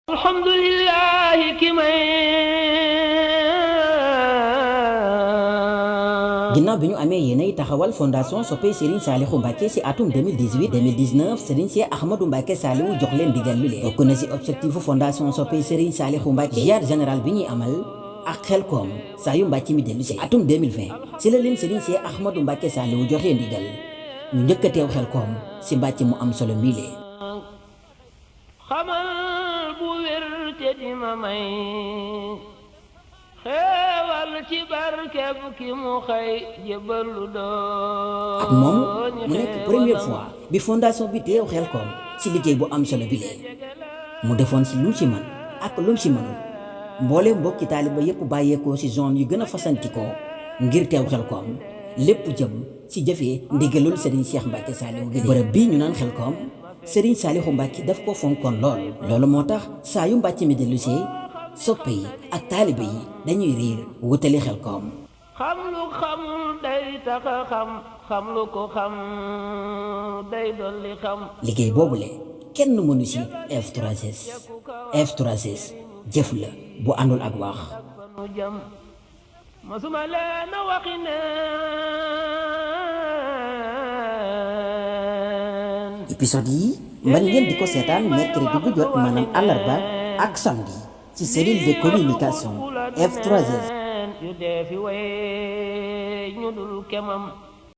alhamdulillahi ki may ginnaaw bi ñu amee yéenay taxawal fondation soppey Serigne Saliou Mbacké ci atum 2018 2019 Serigne Cheikh Ahmadou Mbacké Saliou jox leen digal lu lee bokk na ci objectifu fondation soppey Serigne Saliou Mbacké ziar général bi ñuy amal ak Xelkom saa yu Mbacké mi dellu ci atum 2020 ci la leen Serigne Cheikh Ahmadou Mbacké Saliou joxee ndigal ñu njëkk a teew Xelkom ci Mbacké mu am solo mii lee xamal bu wér te di ma may xeewal ci barkeb ki mu xëy jëbalu doon ak moom mu nekk première fois bi fondation bi teew Xelkom ci liggéey bu am solo bi lee mu defoon ci lu mu ci mën ak lu mu ci mënul mbooleem mbokki taaliba yépp bàyyeekoo ci zone yu gën a fasantikoo ngir teew Xelkom lépp jëm ci jëfee ndigalul Serigne Cheikh Mbacké Saliou gi bërëb bii ñu naan Xelkom Serigne Saliou Mbacké daf ko fonkoon loolu moo tax saa yu Mbacké mi dellusee soppe yi ak taaliba yi dañuy riir wutali Xelkom xam lu xamul day taxa xam lu ko xam day dolli xam liggéey boobule kenn mënu ci F3S F3S jëf la bu àndul ak wax nu jëm masuma leen a waxi épisode yi mën ngeen di ko seetaan mercredi bu jot maanaam àllarba ak samedi ci cellule de communication F3S yu dee fi way ñu dul kemam